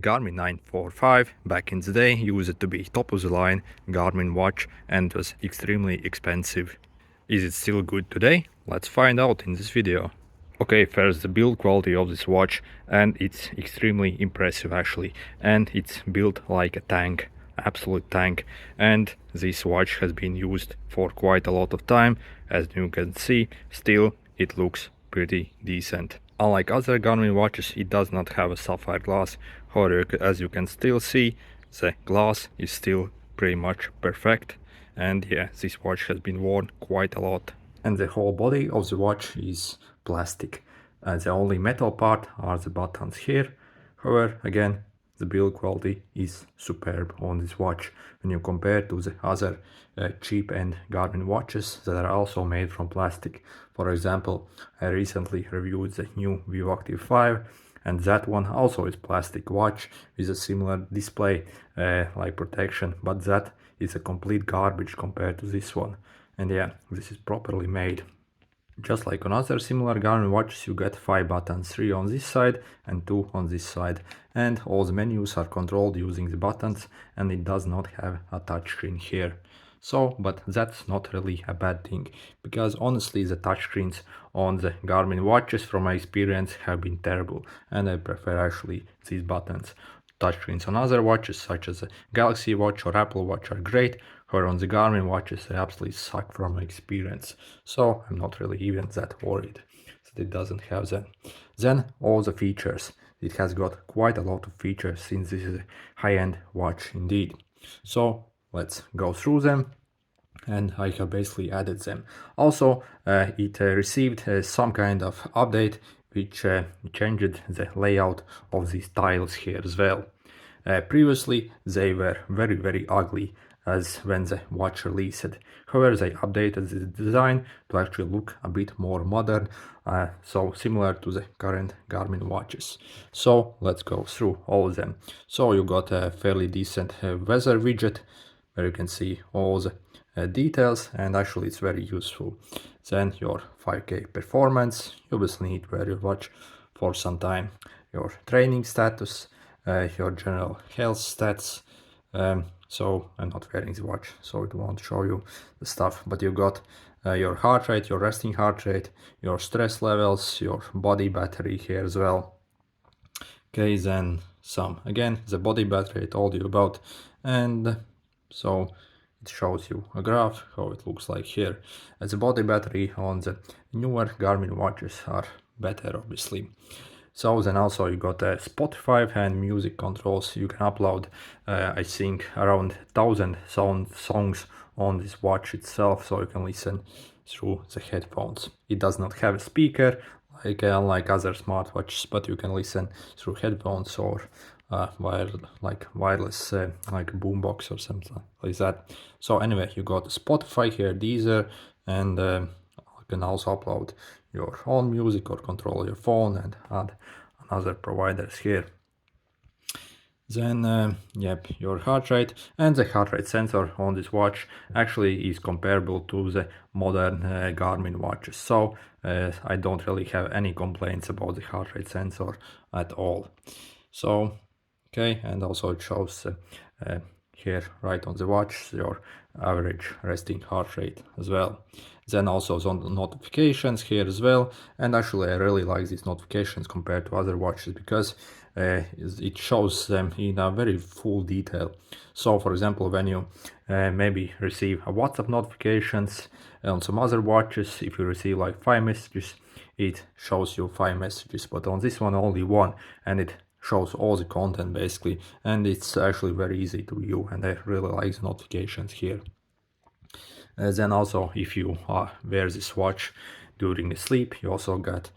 Garmin 945 back in the day used to be top of the line Garmin watch and was extremely expensive. Is it still good today? Let's find out in this video. Okay, first the build quality of this watch, and it's extremely impressive actually, and it's built like a tank, absolute tank, and this watch has been used for quite a lot of time. As you can see, still it looks pretty decent. Unlike other Garmin watches, it does not have a sapphire glass. However, as you can still see, the glass is still pretty much perfect. And yeah, this watch has been worn quite a lot. And the whole body of the watch is plastic. The only metal part are the buttons here. However, again, the build quality is superb on this watch when you compare to the other cheap end Garmin watches that are also made from plastic. For example, I recently reviewed the new Vivo Active 5, and that one also is plastic watch with a similar display like protection, but that is a complete garbage compared to this one. And yeah, this is properly made. Just like on other similar Garmin watches, you get 5 buttons, 3 on this side and 2 on this side, and all the menus are controlled using the buttons, and it does not have a touchscreen here. So, but that's not really a bad thing, because honestly the touchscreens on the Garmin watches from my experience have been terrible, and I prefer actually these buttons. Touchscreens on other watches such as a Galaxy watch or Apple watch are great, however on the Garmin watches they absolutely suck from my experience, so I'm not really even that worried that it doesn't have them. Then all the features. It has got quite a lot of features since this is a high-end watch indeed. So let's go through them, and I have basically added them. Also, it received some kind of update which changed the layout of these tiles here as well. Previously they were very ugly as when the watch released. However, they updated the design to actually look a bit more modern, so similar to the current Garmin watches. So let's go through all of them. So you got a fairly decent weather widget where you can see all the details, and actually it's very useful. Then your 5K performance, you obviously need to wear your watch for some time. Your training status, your general health stats. So I'm not wearing the watch, so it won't show you the stuff, but you got your heart rate, your resting heart rate, your stress levels, your body battery here as well. Okay, then some, again, the body battery I told you about, and so it shows you a graph how it looks like here. As the body battery on the newer Garmin watches are better obviously. So then also you got Spotify and music controls. You can upload I think around 1,000 songs on this watch itself, so you can listen through the headphones. It does not have a speaker like unlike other smartwatches, but you can listen through headphones or wireless like a boombox or something like that. So anyway, you got Spotify here, Deezer, and you can also upload your own music or control your phone and add other providers here. Then yep, your heart rate, and the heart rate sensor on this watch actually is comparable to the modern Garmin watches, so I don't really have any complaints about the heart rate sensor at all. So okay, and also it shows here right on the watch your average resting heart rate as well. Then also some notifications here as well, and actually I really like these notifications compared to other watches because it shows them in a very full detail. So for example, when you maybe receive a WhatsApp notifications on some other watches, if you receive like 5 messages, it shows you 5 messages, but on this one only 1, and it shows all the content basically, and it's actually very easy to view, and I really like the notifications here. Then also if you wear this watch during sleep, you also got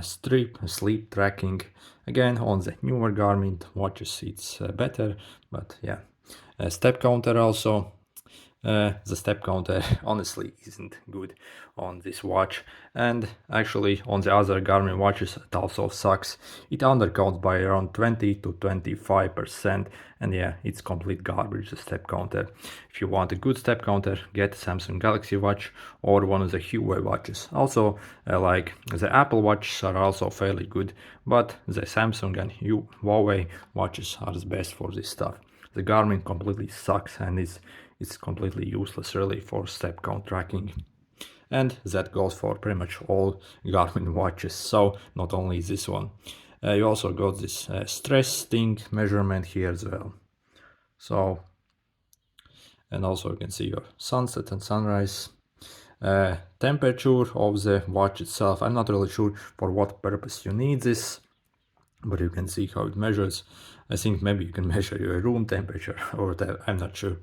sleep tracking. Again, on the newer Garmin watches it's better, but yeah, step counter also, The step counter honestly isn't good on this watch, and actually on the other Garmin watches it also sucks. It undercounts by around 20 to 25%, and yeah, it's complete garbage, the step counter. If you want a good step counter, get Samsung Galaxy Watch or one of the Huawei watches. Also, like the Apple watches are also fairly good, but the Samsung and Huawei watches are the best for this stuff. The Garmin completely sucks and it's completely useless really for step count tracking. And that goes for pretty much all Garmin watches, so not only this one. You also got this stress thing measurement here as well. So, and also you can see your sunset and sunrise. Temperature of the watch itself, I'm not really sure for what purpose you need this, but you can see how it measures. I think maybe you can measure your room temperature or whatever, I'm not sure.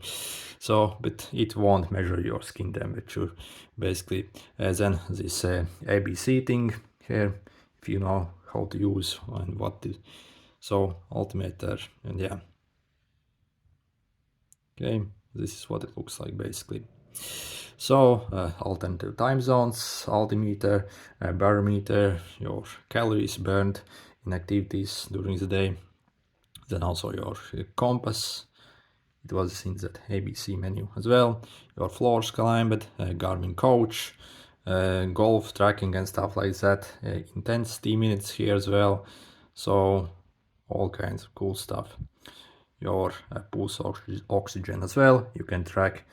So, but it won't measure your skin temperature basically. Then this ABC thing here, if you know how to use and what to, so altimeter, and yeah. Okay, this is what it looks like basically. So, alternative time zones, altimeter, barometer, your calories burned in activities during the day, then also your compass. It was in that ABC menu as well. Your floors climbed, Garmin coach, golf tracking and stuff like that. Intensity minutes here as well. So all kinds of cool stuff. Your pulse oxygen as well. You can track,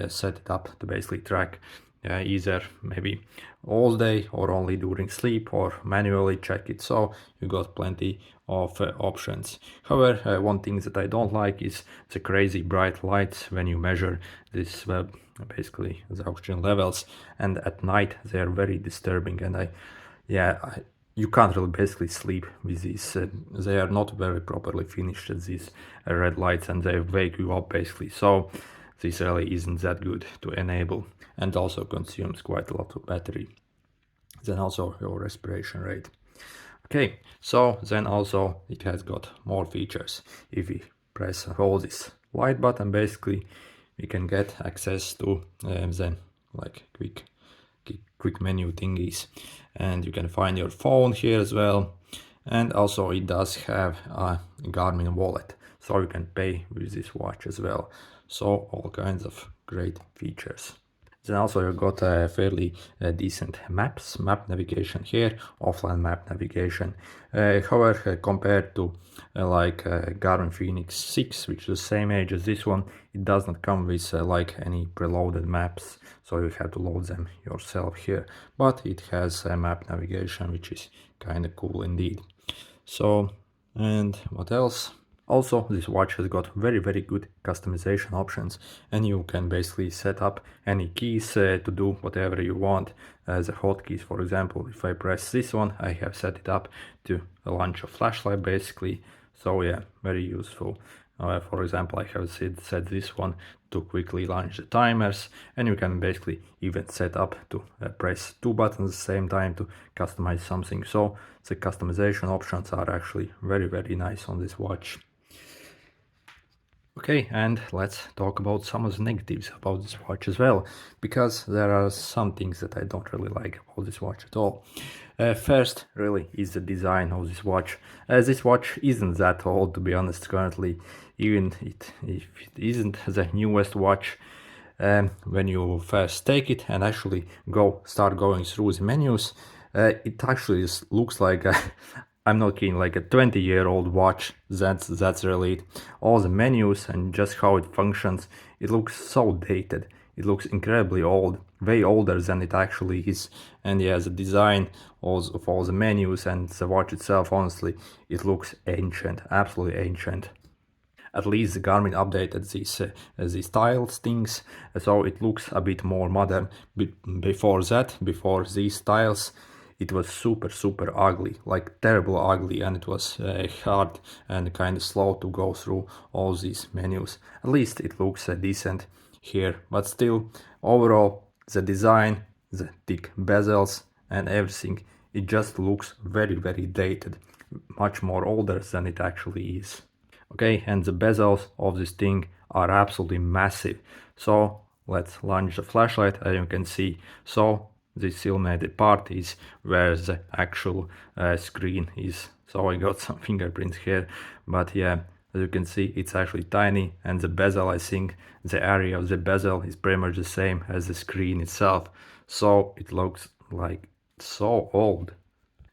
set it up to basically track either maybe all day or only during sleep or manually check it. So you got plenty of options. However, one thing that I don't like is the crazy bright lights when you measure this basically the oxygen levels, and at night they are very disturbing, and you can't really basically sleep with these. They are not very properly finished, these red lights, and they wake you up basically. So this really isn't that good to enable, and also consumes quite a lot of battery. Then also your respiration rate. Okay, so then also it has got more features. If we press and hold this light button, basically we can get access to then like quick menu thingies, and you can find your phone here as well. And also it does have a Garmin wallet, so you can pay with this watch as well. So all kinds of great features. Then also you got a fairly decent map navigation here, offline map navigation. However, compared to Garmin Phoenix 6, which is the same age as this one, it does not come with like any preloaded maps, so you have to load them yourself here. But it has a map navigation, which is kind of cool indeed. So, and what else? Also, this watch has got very good customization options, and you can basically set up any keys to do whatever you want. The hotkeys, for example, if I press this one, I have set it up to launch a flashlight basically. So yeah, very useful. For example, I have set this one to quickly launch the timers, and you can basically even set up to press two buttons at the same time to customize something. So the customization options are actually very nice on this watch. Okay, and let's talk about some of the negatives about this watch as well, because there are some things that I don't really like about this watch at all. First, really, is the design of this watch. This watch isn't that old, to be honest, currently, even if it isn't the newest watch. When you first take it and actually start going through the menus, it actually looks like I'm not kidding, like a 20-year-old watch. That's really it. All the menus and just how it functions, it looks so dated. It looks incredibly old, way older than it actually is. And yeah, the design of all the menus and the watch itself, honestly, it looks ancient, absolutely ancient. At least the Garmin updated these tiles things, so it looks a bit more modern. Before these tiles, it was super ugly, like terrible ugly, and it was hard and kind of slow to go through all these menus. At least it looks decent here, but still, overall, the design, the thick bezels and everything, it just looks very dated, much more older than it actually is. Okay, and the bezels of this thing are absolutely massive. So let's launch the flashlight, as you can see. So this illuminated part is where the actual screen is. So I got some fingerprints here, but yeah, as you can see, it's actually tiny, and the bezel, I think the area of the bezel is pretty much the same as the screen itself. So it looks like so old.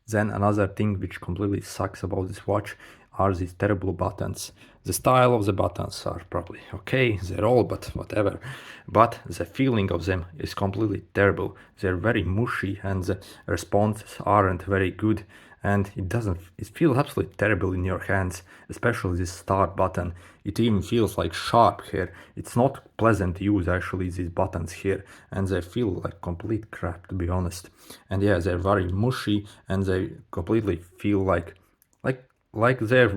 Then another thing which completely sucks about this watch are these terrible buttons. The style of the buttons are probably okay, they're all, but whatever. But the feeling of them is completely terrible. They're very mushy and the responses aren't very good, and it feels absolutely terrible in your hands, especially this start button. It even feels like sharp here. It's not pleasant to use actually, these buttons here, and they feel like complete crap, to be honest. And yeah, they're very mushy and they completely feel like like they're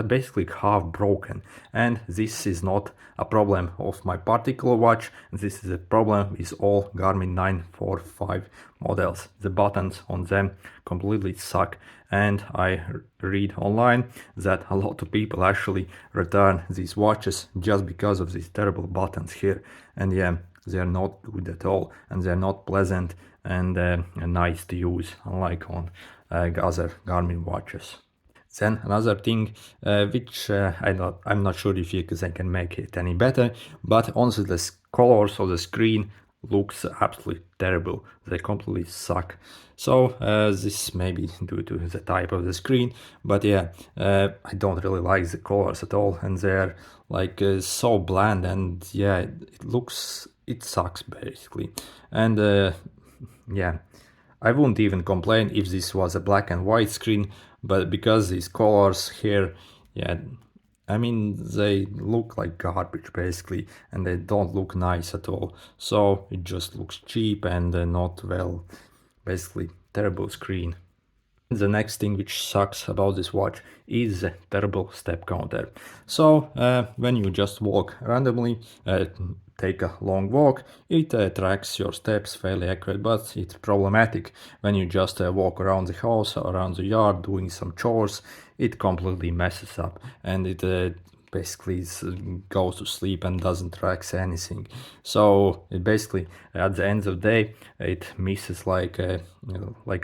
basically half broken. And this is not a problem of my particular watch, this is a problem with all Garmin 945 models. The buttons on them completely suck, and I read online that a lot of people actually return these watches just because of these terrible buttons here. And yeah, they're not good at all, and they're not pleasant and nice to use, unlike on other Garmin watches. Then another thing, which I'm not sure if I can make it any better, but honestly the colors of the screen looks absolutely terrible. They completely suck. So this may be due to the type of the screen, but yeah, I don't really like the colors at all, and they're like so bland, and yeah, it sucks basically. And yeah, I wouldn't even complain if this was a black and white screen, but because these colors here, yeah, I mean, they look like garbage basically, and they don't look nice at all. So it just looks cheap and not well, basically terrible screen. The next thing which sucks about this watch is the terrible step counter. So when you just walk randomly, take a long walk, it tracks your steps fairly accurate, but it's problematic when you just walk around the house, around the yard, doing some chores. It completely messes up, and it basically goes to sleep and doesn't track anything. So it basically at the end of the day it misses like a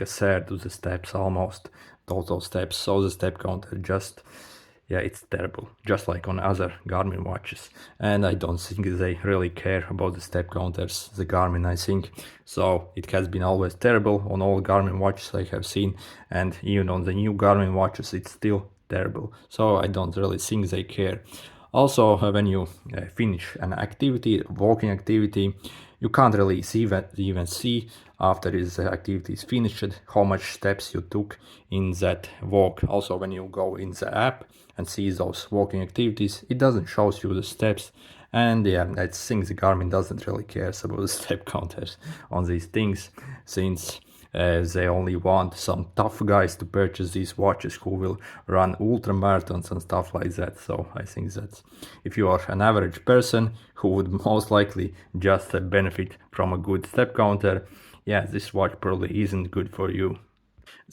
third of the steps, almost total steps. So the step counter just, yeah, it's terrible, just like on other Garmin watches. And I don't think they really care about the step counters, the Garmin, I think. So it has been always terrible on all Garmin watches I have seen, and even on the new Garmin watches it's still terrible. So I don't really think they care. Also, when you finish an activity, walking activity, you can't really even see after this activity is finished how much steps you took in that walk. Also, when you go in the app and see those walking activities, it doesn't show you the steps. And yeah, I think the Garmin doesn't really care about the step counters on these things, since they only want some tough guys to purchase these watches who will run ultra marathons and stuff like that. So I think that if you are an average person who would most likely just benefit from a good step counter, yeah, this watch probably isn't good for you.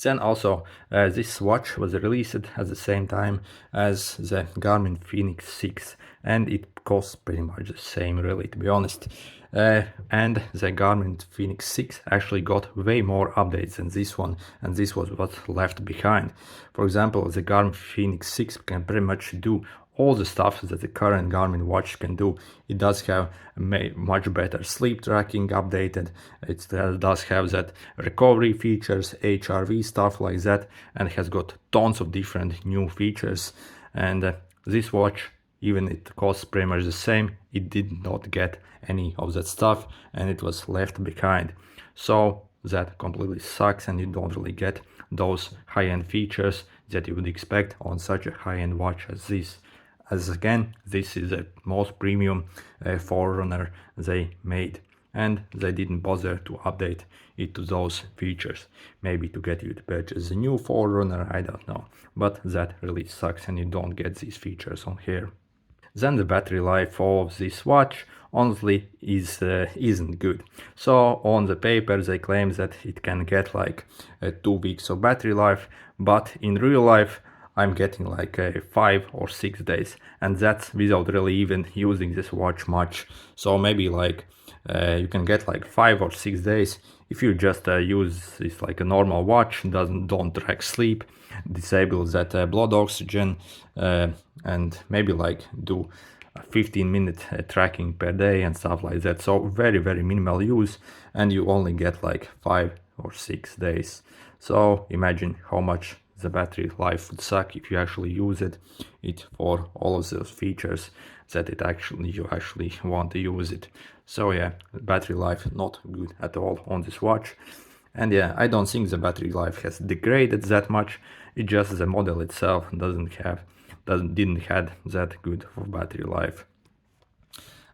Then also, this watch was released at the same time as the Garmin Fenix 6, and it costs pretty much the same, really, to be honest. And the Garmin Fenix 6 actually got way more updates than this one, and this was what left behind. For example, the Garmin Fenix 6 can pretty much do all the stuff that the current Garmin watch can do. It does have much better sleep tracking updated. It does have that recovery features, HRV stuff like that, and has got tons of different new features. And this watch, even it costs pretty much the same, it did not get any of that stuff, and it was left behind. So that completely sucks, and you don't really get those high-end features that you would expect on such a high-end watch as this. As again, this is the most premium Forerunner they made, and they didn't bother to update it to those features. Maybe to get you to purchase a new Forerunner, I don't know, but that really sucks, and you don't get these features on here. Then the battery life of this watch honestly isn't good. So on the paper they claim that it can get like 2 weeks of battery life, but in real life I'm getting like 5 or 6 days, and that's without really even using this watch much. So maybe like you can get like 5 or 6 days if you just use this like a normal watch, don't track sleep, disable that blood oxygen, and maybe like do a 15-minute tracking per day and stuff like that. So very minimal use, and you only get like 5 or 6 days. So imagine how much the battery life would suck if you actually use it for all of those features that you actually want to use it. So yeah, battery life not good at all on this watch. And yeah, I don't think the battery life has degraded that much. It just the model itself didn't have that good of battery life.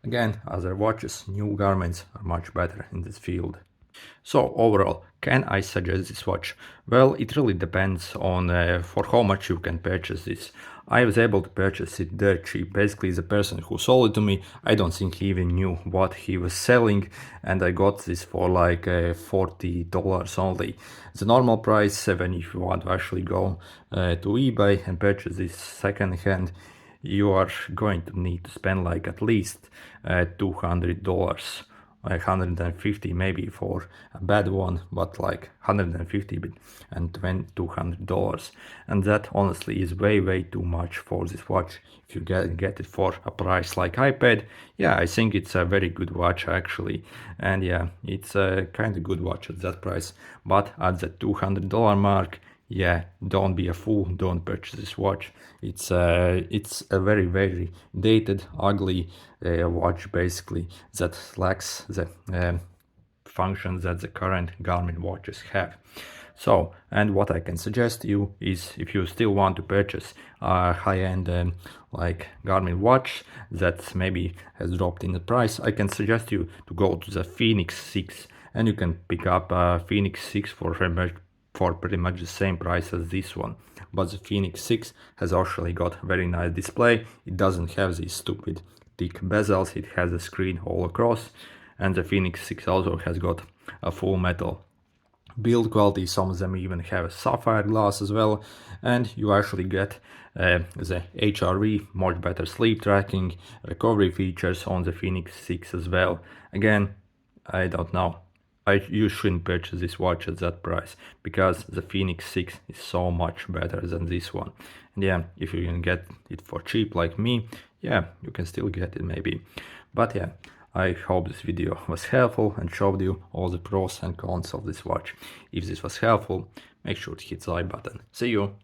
Again, other watches, new Garmins are much better in this field. So overall, can I suggest this watch? Well, it really depends on for how much you can purchase this. I was able to purchase it dirt cheap. Basically, the person who sold it to me, I don't think he even knew what he was selling, and I got this for like $40 only. The normal price, when if you want to actually go to eBay and purchase this second hand, you are going to need to spend like at least $200, like 150 maybe for a bad one, but like 150 and $200, and that honestly is way too much for this watch. If you get it for a price like I paid, yeah, I think it's a very good watch actually, and yeah, it's a kind of good watch at that price. But at the $200 mark, yeah, don't be a fool, don't purchase this watch. It's a very dated, ugly watch basically, that lacks the functions that the current Garmin watches have. So, and what I can suggest you is, if you still want to purchase a high-end like Garmin watch that maybe has dropped in the price, I can suggest you to go to the Phoenix 6, and you can pick up a Phoenix 6 for pretty much the same price as this one. But the Phoenix 6 has actually got very nice display. It doesn't have these stupid thick bezels, it has a screen all across, and the Phoenix 6 also has got a full metal build quality. Some of them even have a sapphire glass as well, and you actually get the HRV, much better sleep tracking, recovery features on the Phoenix 6 as well. Again, I don't know, you shouldn't purchase this watch at that price, because the Phoenix 6 is so much better than this one. And yeah, if you can get it for cheap like me, yeah, you can still get it maybe. But yeah, I hope this video was helpful and showed you all the pros and cons of this watch. If this was helpful, make sure to hit the like button. See you!